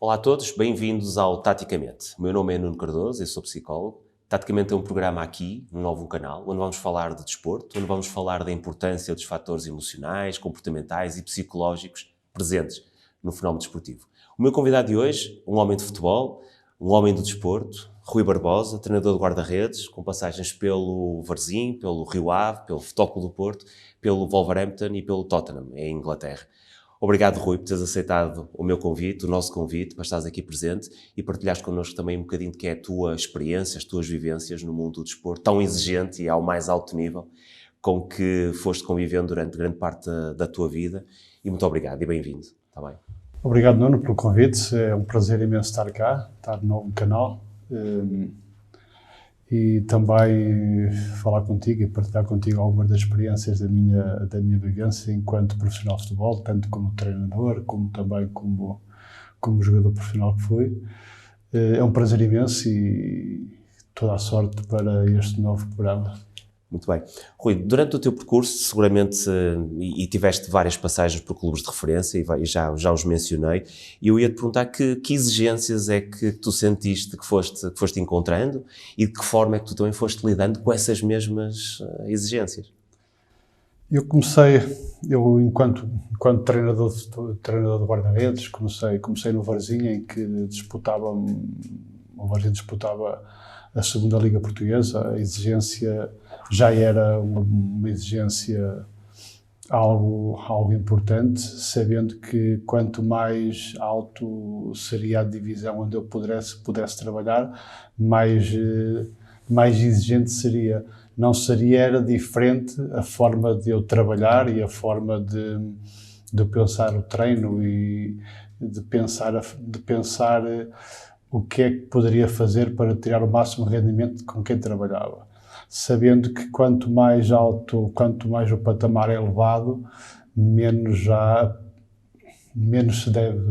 Olá a todos, bem-vindos ao Taticamente. O meu nome é Nuno Cardoso, eu sou psicólogo. Taticamente é um programa aqui, num novo canal, onde vamos falar de desporto, onde vamos falar da importância dos fatores emocionais, comportamentais e psicológicos presentes no fenómeno desportivo. O meu convidado de hoje, um homem de futebol, um homem do desporto, Rui Barbosa, treinador de guarda-redes, com passagens pelo Varzim, pelo Rio Ave, pelo Futebol Clube do Porto, pelo Wolverhampton e pelo Tottenham, em Inglaterra. Obrigado, Rui, por teres aceitado o meu convite, o nosso convite, para estares aqui presente e partilhares connosco também um bocadinho do que é a tua experiência, as tuas vivências no mundo do desporto, tão exigente e ao mais alto nível, com que foste convivendo durante grande parte da tua vida. E muito obrigado e bem-vindo, está bem? Obrigado, Nuno, pelo convite. É um prazer imenso estar cá, estar no novo canal e também falar contigo e partilhar contigo algumas das experiências da minha vivência enquanto profissional de futebol, tanto como treinador, como também como jogador profissional que fui. É um prazer imenso e toda a sorte para este novo programa. Muito bem. Rui, durante o teu percurso, seguramente, e tiveste várias passagens por clubes de referência, e já os mencionei, e eu ia-te perguntar que exigências é que tu sentiste que foste encontrando e de que forma é que tu também foste lidando com essas mesmas exigências? Eu enquanto treinador de guarda-redes, comecei no Varzim, em que o Varzim disputava a segunda Liga Portuguesa. A exigência já era uma exigência algo importante, sabendo que quanto mais alto seria a divisão onde eu pudesse trabalhar, mais exigente seria. Não seria, era diferente a forma de eu trabalhar e a forma de pensar o treino e de pensar o que é que poderia fazer para tirar o máximo rendimento com quem trabalhava. Sabendo que quanto mais o patamar é elevado, menos se deve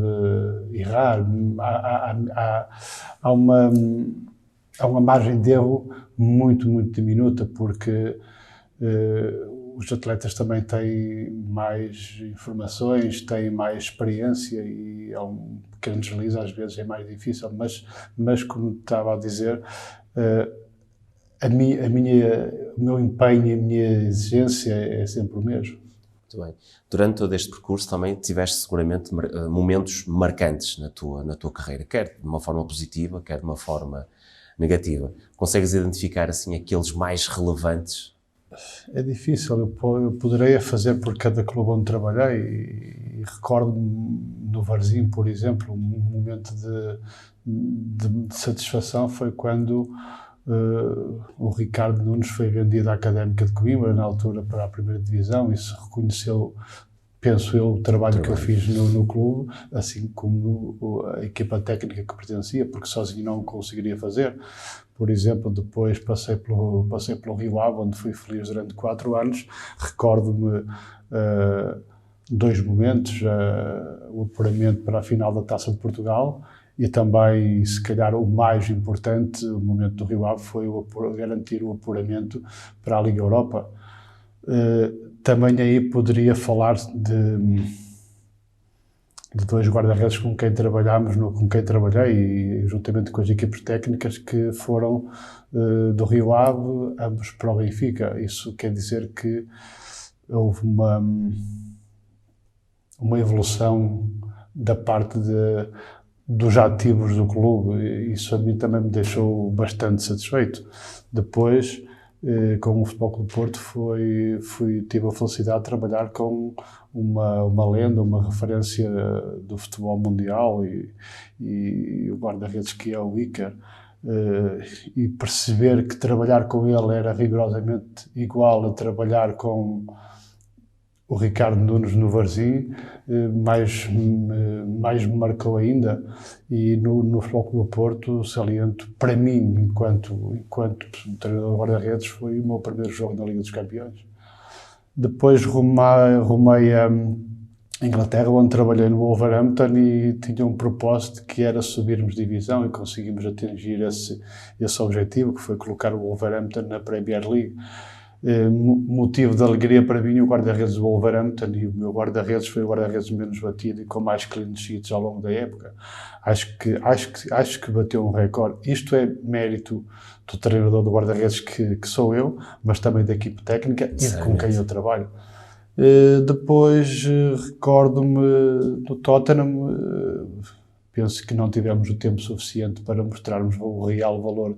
errar. Há uma margem de erro muito, muito diminuta, porque os atletas também têm mais informações, têm mais experiência e há um pequeno deslize, às vezes é mais difícil, mas como estava a dizer, o meu empenho e a minha exigência é sempre o mesmo. Muito bem. Durante todo este percurso também tiveste seguramente momentos marcantes na tua carreira, quer de uma forma positiva, quer de uma forma negativa. Consegues identificar assim aqueles mais relevantes? É difícil. Eu poderei fazer por cada clube onde trabalhei e recordo-me no Varzim, por exemplo, um momento de satisfação foi quando o Ricardo Nunes foi vendido à Académica de Coimbra, na altura para a primeira divisão, e se reconheceu, penso eu, o trabalho que eu fiz no clube, assim como a equipa técnica que pertencia, porque sozinho não conseguiria fazer. Por exemplo, depois passei pelo Rio Ave, onde fui feliz durante 4 anos. Recordo-me dois momentos, o apuramento para a final da Taça de Portugal e também, se calhar, o mais importante, o momento do Rio Ave, foi garantir o apuramento para a Liga Europa. Também aí poderia falar de dois guarda-redes com quem trabalhei e juntamente com as equipes técnicas que foram do Rio Ave, ambos para o Benfica. Isso quer dizer que houve uma evolução da parte dos ativos do clube, e isso a mim também me deixou bastante satisfeito. Depois, com o Futebol Clube do Porto, tive a felicidade de trabalhar com uma lenda, uma referência do futebol mundial e o guarda-redes que é o Iker, e perceber que trabalhar com ele era rigorosamente igual a trabalhar com o Ricardo Nunes no Varzim, mais me marcou ainda. E no Futebol Clube do Porto, saliento, para mim, enquanto treinador de guarda-redes, foi o meu primeiro jogo na Liga dos Campeões. Depois rumei a Inglaterra, onde trabalhei no Wolverhampton e tinha um propósito que era subirmos divisão, e conseguimos atingir esse objetivo, que foi colocar o Wolverhampton na Premier League. motivo de alegria para mim o guarda-redes do Wolverhampton, e o meu guarda-redes foi o guarda-redes menos batido e com mais clean sheets ao longo da época. Acho que bateu um recorde. Isto é mérito do treinador do guarda-redes, que sou eu, mas também da equipe técnica e de com quem eu trabalho. Depois recordo-me do Tottenham. Penso que não tivemos o tempo suficiente para mostrarmos o real valor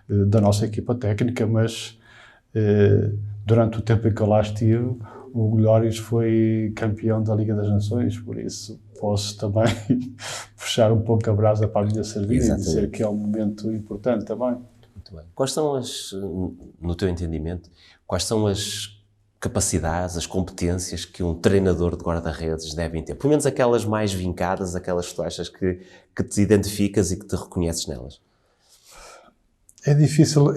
da nossa equipa técnica, mas durante o tempo em que eu lá estive, o Glórios foi campeão da Liga das Nações, por isso posso também puxar um pouco a brasa para a minha cerveja e dizer que é um momento importante também. Muito bem. Quais são no teu entendimento, quais são as capacidades, as competências que um treinador de guarda-redes devem ter? Pelo menos aquelas mais vincadas, aquelas que tu achas que te identificas e que te reconheces nelas. É difícil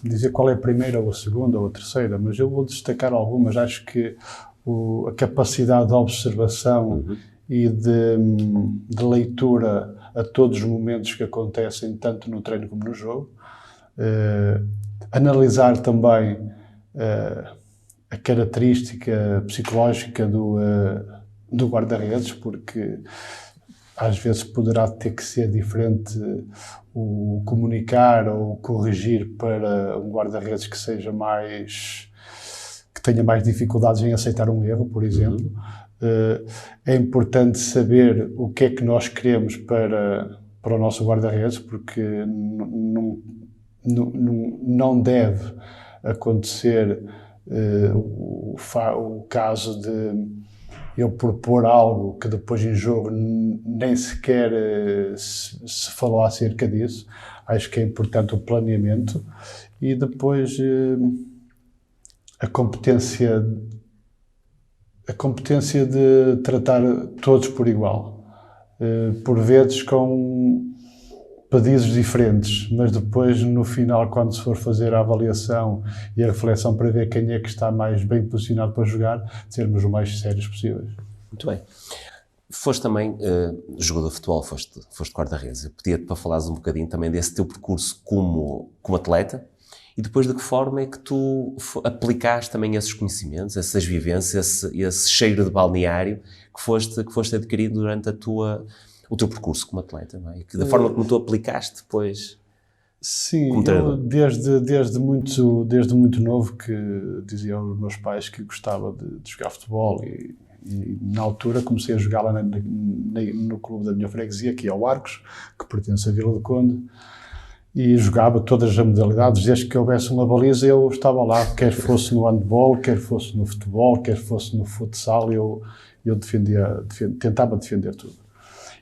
dizer qual é a primeira ou a segunda ou a terceira, mas eu vou destacar algumas. Acho que a capacidade de observação e de leitura a todos os momentos que acontecem, tanto no treino como no jogo. Analisar também a característica psicológica do guarda-redes, porque às vezes poderá ter que ser diferente o comunicar ou corrigir para um guarda-redes que tenha mais dificuldades em aceitar um erro, por exemplo. É importante saber o que é que nós queremos para o nosso guarda-redes, porque não deve acontecer o caso de eu propor algo que depois em jogo nem sequer se falou acerca disso. Acho que é importante o planeamento e depois a competência de tratar todos por igual. Por vezes com pedidos diferentes, mas depois no final, quando se for fazer a avaliação e a reflexão para ver quem é que está mais bem posicionado para jogar, sermos o mais sérios possíveis. Muito bem. Foste também jogador de futebol, foste guarda-redes. Eu pedia-te para falares um bocadinho também desse teu percurso como atleta e depois de que forma é que tu aplicaste também esses conhecimentos, essas vivências, esse cheiro de balneário que foste adquirido durante o teu percurso como atleta, não é? Da forma como tu aplicaste depois. Sim, eu desde muito novo que dizia aos meus pais que gostava de jogar futebol e na altura comecei a jogar lá no clube da minha freguesia, que é o Arcos, que pertence à Vila do Conde, e jogava todas as modalidades. Desde que houvesse uma baliza eu estava lá, quer fosse no handball, quer fosse no futebol, quer fosse no futsal, eu tentava defender tudo.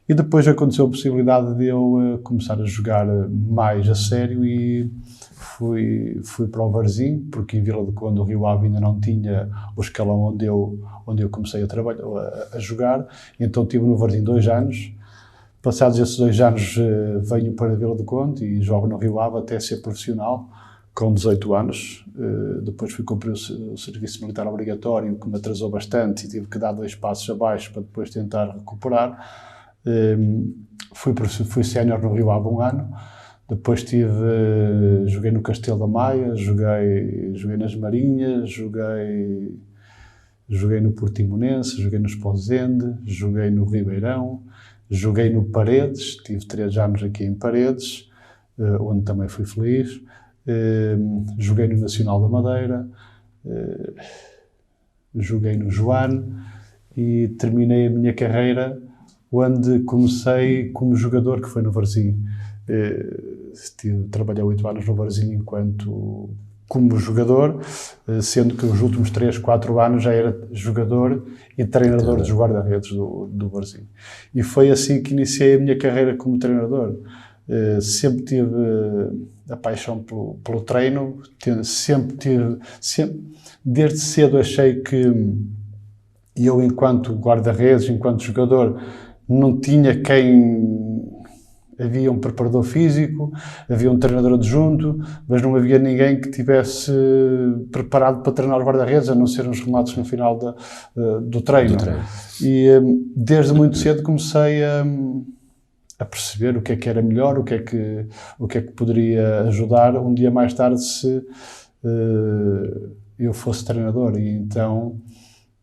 E depois aconteceu a possibilidade de eu começar a jogar mais a sério e fui para o Varzim, porque em Vila do Conde, o Rio Ave ainda não tinha o escalão onde eu comecei a trabalhar, a jogar. Então estive no Varzim 2 anos. Passados esses 2 anos venho para a Vila do Conde e jogo no Rio Ave até ser profissional, com 18 anos. Depois fui cumprir o serviço militar obrigatório, que me atrasou bastante e tive que dar 2 passos abaixo para depois tentar recuperar. Fui sénior no Rio Ave 1 ano, depois joguei no Castelo da Maia, joguei nas Marinhas, joguei no Portimonense, joguei no Esposende, joguei no Ribeirão, joguei no Paredes, tive 3 anos aqui em Paredes, onde também fui feliz, joguei no Nacional da Madeira, joguei no Joane e terminei a minha carreira onde comecei como jogador, que foi no Varzim. Trabalhei 8 anos no Varzim como jogador, sendo que os últimos 3, 4 anos já era jogador e treinador dos guarda-redes do Varzim. E foi assim que iniciei a minha carreira como treinador. Sempre tive a paixão pelo treino, desde cedo achei que eu, enquanto guarda-redes, enquanto jogador, não tinha havia um preparador físico, havia um treinador adjunto, mas não havia ninguém que tivesse preparado para treinar os guarda-redes, a não ser uns remates no final do treino. E desde muito cedo comecei a perceber o que é que era melhor, o que é que poderia ajudar. Um dia mais tarde, se eu fosse treinador. E então,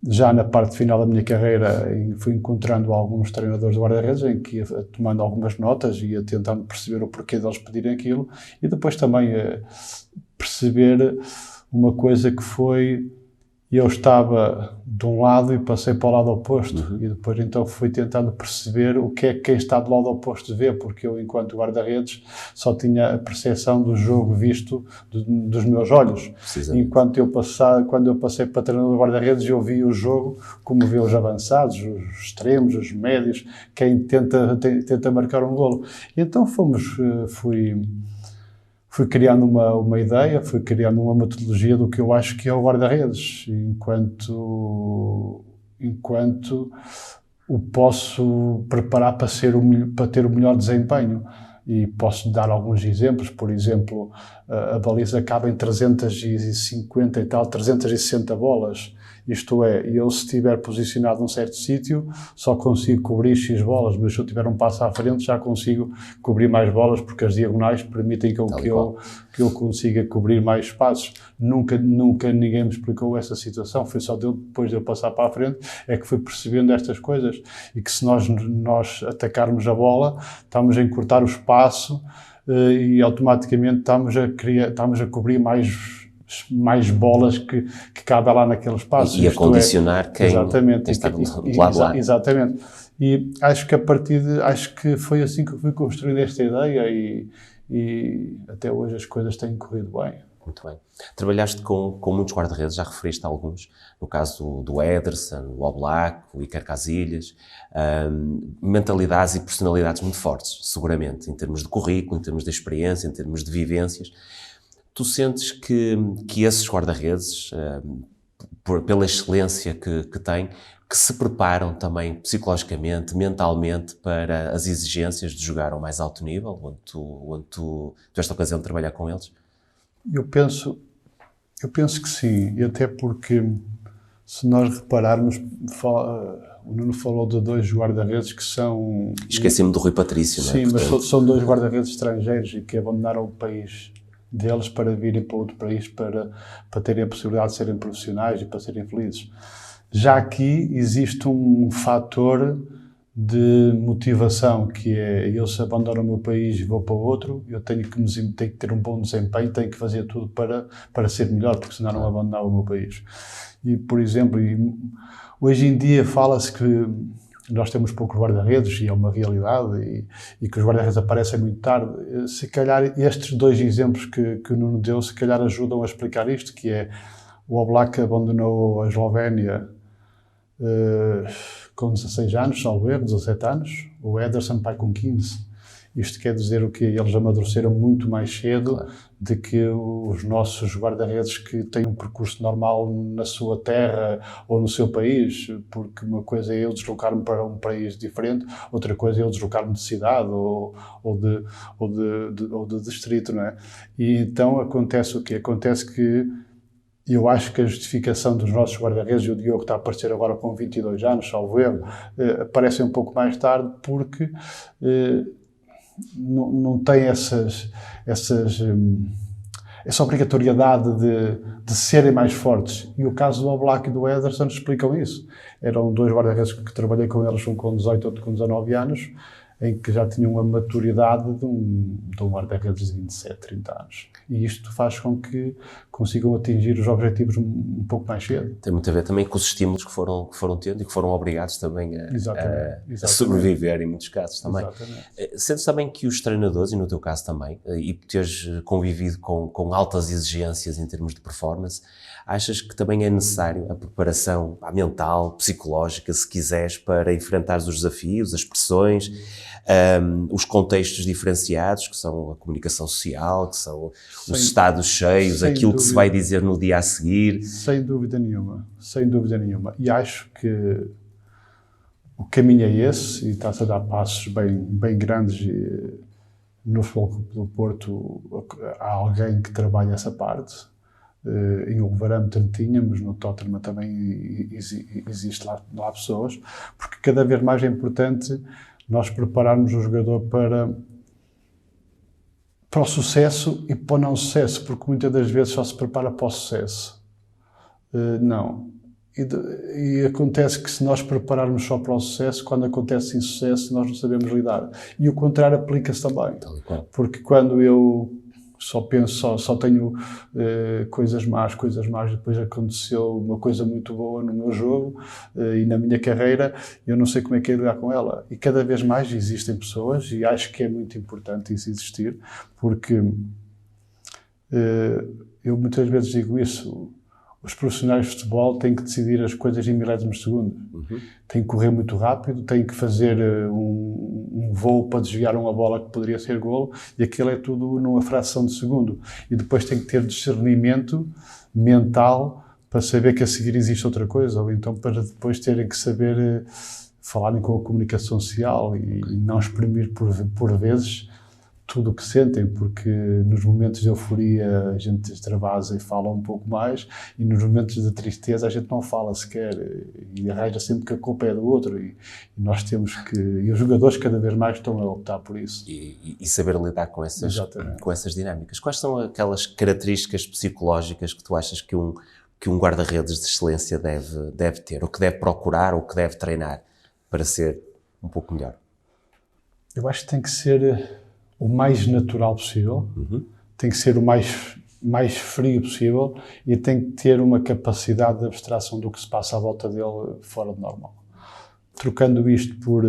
já na parte final da minha carreira, fui encontrando alguns treinadores de guarda-redes em que ia tomando algumas notas e ia tentando perceber o porquê deles pedirem aquilo, e depois também perceber uma coisa que foi: eu estava de um lado e passei para o lado oposto, e depois então fui tentando perceber o que é que quem está do lado oposto vê, porque eu, enquanto guarda-redes, só tinha a percepção do jogo visto dos meus olhos. Enquanto quando eu passei para treinador de guarda-redes, eu vi o jogo como vê os avançados, os extremos, os médios, quem tenta marcar um golo. E então fui criando uma ideia, fui criando uma metodologia do que eu acho que é o guarda-redes, enquanto o posso preparar para ter o melhor desempenho. E posso dar alguns exemplos. Por exemplo, a baliza acaba em 350 e tal, 360 bolas. Isto é, eu, se estiver posicionado num certo sítio, só consigo cobrir X bolas, mas se eu tiver um passo à frente, já consigo cobrir mais bolas, porque as diagonais permitem que eu consiga cobrir mais espaços. Nunca ninguém me explicou essa situação. Foi só depois de eu passar para a frente é que fui percebendo estas coisas, e que se nós atacarmos a bola, estamos a encurtar o espaço e automaticamente estamos a cobrir mais bolas que cabem lá naquele espaço. E a condicionar quem está do lado lá. Exatamente. E acho que foi assim que eu fui construindo esta ideia, e até hoje as coisas têm corrido bem. Muito bem. Trabalhaste com muitos guarda-redes, já referiste a alguns, no caso do Ederson, o Oblak, o Iker Casillas, mentalidades e personalidades muito fortes, seguramente, em termos de currículo, em termos de experiência, em termos de vivências. Tu sentes que esses guarda-redes, pela excelência que têm, que se preparam também psicologicamente, mentalmente, para as exigências de jogar ao mais alto nível, onde tu esta ocasião de trabalhar com eles? Eu penso que sim, e até porque, se nós repararmos, o Nuno falou de dois guarda-redes que são... Esqueci-me do Rui Patrício, sim, não é? Mas são dois guarda-redes estrangeiros e que abandonaram o país deles para virem para outro país para terem a possibilidade de serem profissionais e para serem felizes. Já aqui existe um fator de motivação, que é: eu, se abandono o meu país e vou para outro, eu tenho que ter um bom desempenho, tenho que fazer tudo para ser melhor, porque senão não abandonava o meu país. E, por exemplo, hoje em dia fala-se que nós temos poucos guarda-redes, e é uma realidade, e que os guarda-redes aparecem muito tarde. Se calhar estes dois exemplos que o Nuno deu, se calhar ajudam a explicar isto, que é: o Oblak abandonou a Eslovénia com 16 anos, salvo erro, 17 anos, o Ederson pai com 15. Isto quer dizer o quê? Eles amadureceram muito mais cedo, claro, do que os nossos guarda-redes, que têm um percurso normal na sua terra ou no seu país, porque uma coisa é eu deslocar-me para um país diferente, outra coisa é eu deslocar-me de cidade ou de distrito, não é? E então acontece o quê? Acontece que eu acho que a justificação dos nossos guarda-redes, e o Diogo está a aparecer agora com 22 anos, salvo erro, aparece um pouco mais tarde, porque não tem essa obrigatoriedade de serem mais fortes. E o caso do Oblak e do Ederson explicam isso. Eram dois guarda-redes que trabalhei com eles, um com 18 e outro com 19 anos, em que já tinham a maturidade de um guarda-redes de 27, 30 anos. E isto faz com que consigam atingir os objetivos um pouco mais cedo. Tem muito a ver também com os estímulos que foram tendo e que foram obrigados também a sobreviver, em muitos casos também. Exatamente. Sentes também que os treinadores, e no teu caso também, e por teres convivido com altas exigências em termos de performance, achas que também é necessário a preparação mental, psicológica, se quiseres, para enfrentar os desafios, as pressões, os contextos diferenciados, que são a comunicação social, que são os estados cheios, aquilo que se vai dizer no dia a seguir? Sem dúvida nenhuma, sem dúvida nenhuma. E acho que o caminho é esse, e está-se a dar passos bem grandes. No Futebol Clube do Porto há alguém que trabalha essa parte. Em Wolverhampton tínhamos, no Tottenham também existe lá pessoas, porque cada vez mais é importante nós prepararmos o jogador para para o sucesso e para o não sucesso, porque muitas das vezes só se prepara para o sucesso. Não. E acontece que se nós prepararmos só para o sucesso, quando acontece insucesso, nós não sabemos lidar. E o contrário aplica-se também. Porque quando eu só penso, só tenho coisas más, e depois aconteceu uma coisa muito boa no meu jogo e na minha carreira, eu não sei como é que é lidar com ela. E cada vez mais existem pessoas, e acho que é muito importante isso existir, porque eu muitas vezes digo isso. Os profissionais de futebol têm que decidir as coisas em milésimos de segundo. Têm que correr muito rápido, têm que fazer um voo para desviar uma bola que poderia ser golo, e aquilo é tudo numa fração de segundo. E depois têm que ter discernimento mental para saber que a seguir existe outra coisa, ou então para depois terem que saber falarem com a comunicação social e não exprimir por vezes tudo o que sentem, porque nos momentos de euforia a gente extravasa e fala um pouco mais, e nos momentos de tristeza a gente não fala sequer e arranja sempre que a culpa é do outro, e nós temos que, e os jogadores cada vez mais estão a optar por isso. E saber lidar com essas dinâmicas. Quais são aquelas características psicológicas que tu achas que um guarda-redes de excelência deve ter, ou que deve procurar, ou que deve treinar para ser um pouco melhor? Eu acho que tem que ser o mais natural possível, tem que ser o mais frio possível e tem que ter uma capacidade de abstração do que se passa à volta dele fora do normal. Trocando isto por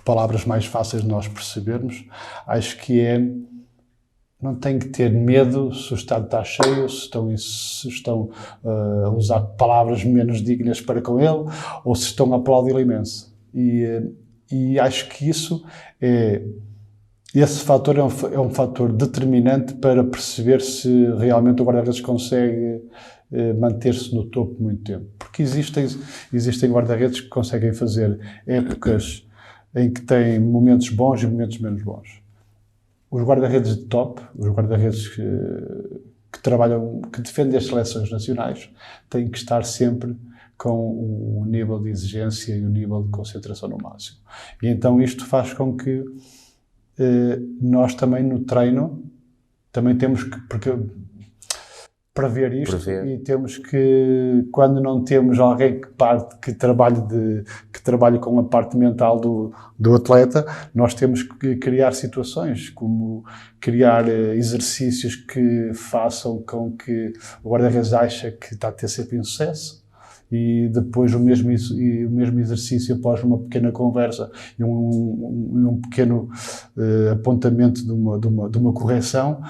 palavras mais fáceis de nós percebermos, acho que não tem que ter medo se o estado está cheio, se estão a usar palavras menos dignas para com ele, ou se estão a aplaudir imenso. E acho que esse fator é um fator determinante para perceber se realmente o guarda-redes consegue manter-se no topo muito tempo. Porque existem guarda-redes que conseguem fazer épocas em que têm momentos bons e momentos menos bons. Os guarda-redes de top, os guarda-redes que trabalham, que defendem as seleções nacionais, têm que estar sempre com um nível de exigência e um nível de concentração no máximo. E então isto faz com que nós também no treino também temos que prever isto e temos que, quando não temos alguém que trabalhe com a parte mental do atleta, nós temos que criar situações, como criar exercícios que façam com que o guarda-redes ache que está a ter sempre insucesso. E depois o mesmo exercício após uma pequena conversa e um pequeno apontamento de uma correção,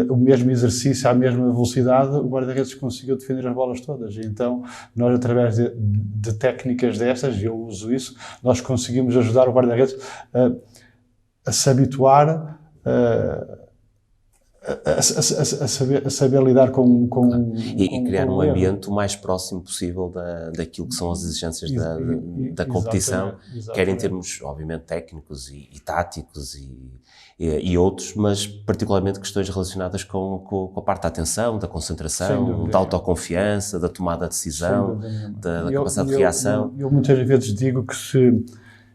o mesmo exercício à mesma velocidade, o guarda-redes conseguiu defender as bolas todas. E então nós, através de técnicas destas, e eu uso isso, nós conseguimos ajudar o guarda-redes a se habituar a saber lidar com e criar um ambiente o mais próximo possível daquilo que são as exigências da competição, quer em termos, obviamente, técnicos e táticos e outros, mas particularmente questões relacionadas com a parte da atenção, da concentração, da autoconfiança, da tomada de decisão, da capacidade de reação. Eu muitas vezes digo que se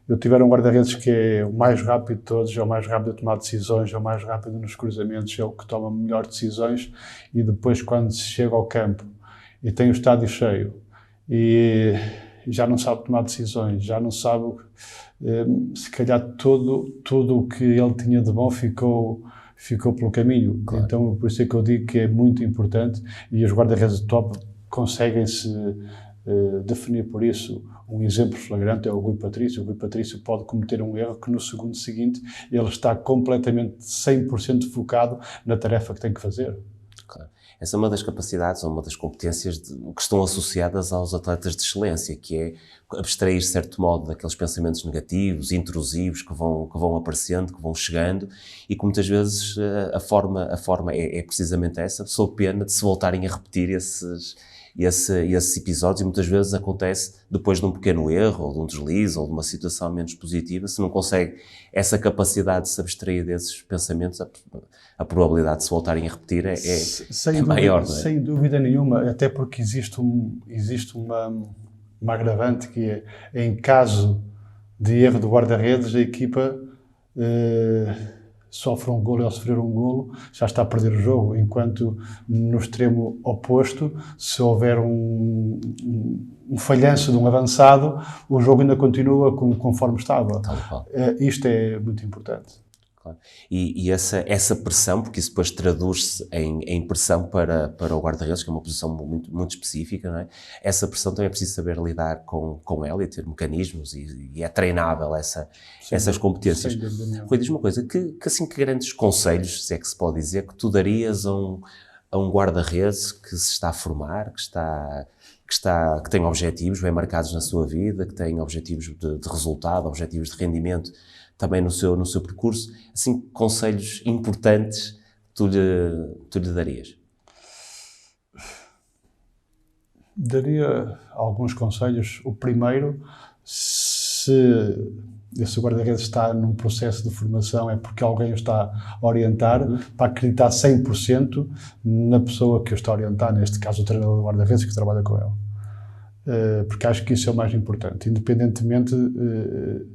eu tiver um guarda-redes que é o mais rápido de todos, é o mais rápido a tomar decisões, é o mais rápido nos cruzamentos, é o que toma melhor decisões, e depois quando se chega ao campo e tem o estádio cheio e já não sabe tomar decisões, já não sabe, se calhar tudo o que ele tinha de bom ficou pelo caminho. Claro. Então por isso é que eu digo que é muito importante, e os guarda-redes de top conseguem-se definir por isso. Um exemplo flagrante é o Rui Patrício. O Rui Patrício pode cometer um erro que no segundo seguinte ele está completamente 100% focado na tarefa que tem que fazer. Claro. Essa é uma das capacidades, ou uma das competências que estão associadas aos atletas de excelência, que é abstrair, de certo modo, daqueles pensamentos negativos, intrusivos que vão aparecendo, que vão chegando, e que muitas vezes a forma é precisamente essa, sob pena de se voltarem a repetir esses episódios, e muitas vezes acontece depois de um pequeno erro, ou de um deslize, ou de uma situação menos positiva. Se não consegue essa capacidade de se abstrair desses pensamentos, a probabilidade de se voltarem a repetir é maior. Não é? Sem dúvida nenhuma, até porque existe uma agravante que é, em caso de erro do guarda-redes, a equipa sofre um golo e ao sofrer um golo já está a perder o jogo, enquanto no extremo oposto, se houver um falhanço de um avançado, o jogo ainda continua conforme estava. Isto é muito importante. Claro. E essa pressão, porque isso depois traduz-se em pressão para o guarda-redes, que é uma posição muito específica, não é? Essa pressão também é preciso saber lidar com ela e ter mecanismos e é treinável essas competências. Rui, diz uma coisa, que grandes conselhos, se é que se pode dizer, que tu darias a um guarda-redes que se está a formar, que tem objetivos bem marcados na sua vida, que tem objetivos de resultado, objetivos de rendimento também no seu percurso, assim, conselhos importantes tu lhe darias? Daria alguns conselhos. O primeiro, se esse guarda-redes está num processo de formação, é porque alguém o está a orientar, para acreditar 100% na pessoa que o está a orientar, neste caso o treinador do guarda-redes que trabalha com ele. Porque acho que isso é o mais importante, independentemente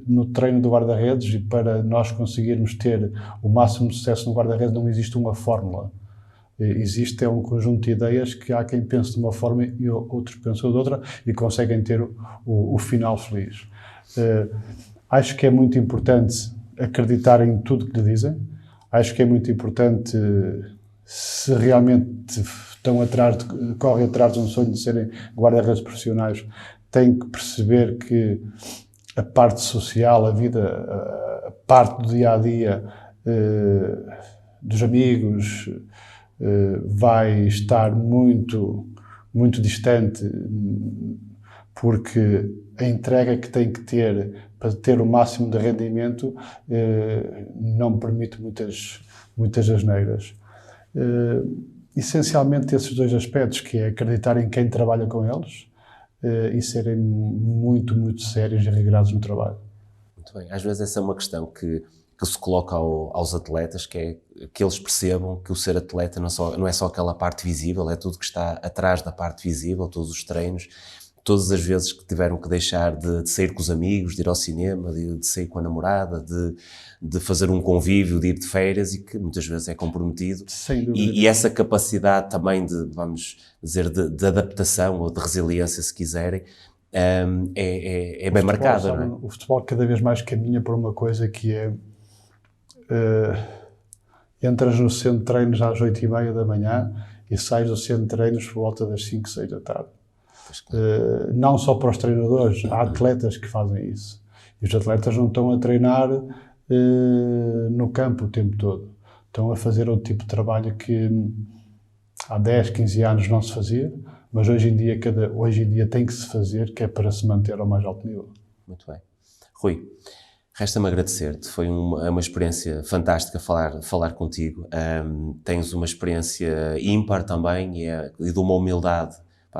no treino do guarda-redes, e para nós conseguirmos ter o máximo de sucesso no guarda-redes não existe uma fórmula, existe um conjunto de ideias que há quem pense de uma forma e outros pensam de outra e conseguem ter o final feliz. Acho que é muito importante acreditar em tudo que lhe dizem, acho que é muito importante, se realmente correm atrás de um sonho de serem guarda-redes profissionais, têm que perceber que a parte social, a vida, a parte do dia-a-dia dos amigos vai estar muito, muito distante, porque a entrega que tem que ter para ter o máximo de rendimento não permite muitas asneiras. Essencialmente esses dois aspectos, que é acreditar em quem trabalha com eles e serem muito, muito sérios e rigorosos no trabalho. Muito bem. Às vezes essa é uma questão que se coloca aos atletas, que é que eles percebam que o ser atleta não é só aquela parte visível, é tudo que está atrás da parte visível, todos os treinos, todas as vezes que tiveram que deixar de sair com os amigos, de ir ao cinema, de sair com a namorada, de fazer um convívio, de ir de férias, e que muitas vezes é comprometido. Sem dúvida. E essa capacidade também vamos dizer, de adaptação ou de resiliência, se quiserem, é bem marcada, não é? O futebol cada vez mais caminha para uma coisa que é entras no centro de treinos às 8h30 da manhã e sais do centro de treinos por volta das 5, 6 da tarde. Não só para os treinadores, há atletas que fazem isso. E os atletas não estão a treinar no campo o tempo todo. Estão a fazer outro tipo de trabalho que há 10, 15 anos não se fazia, mas hoje em dia tem que se fazer, que é para se manter ao mais alto nível. Muito bem. Rui, resta-me agradecer-te. Foi uma experiência fantástica falar contigo. Tens uma experiência ímpar também e de uma humildade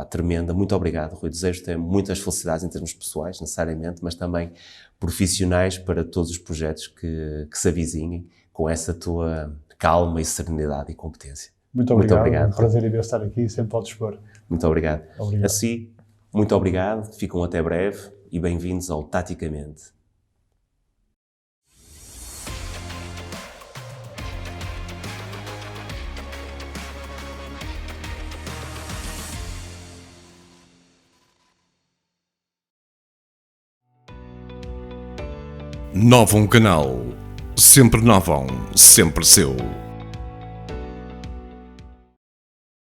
tremenda. Muito obrigado, Rui. Desejo-te muitas felicidades em termos pessoais, necessariamente, mas também profissionais para todos os projetos que se avizinhem com essa tua calma e serenidade e competência. Muito obrigado. É um prazer em estar aqui, sempre ao dispor. Muito obrigado. Assim, muito obrigado. Ficam até breve e bem-vindos ao Taticamente. Novum Canal. Sempre Novum, sempre seu.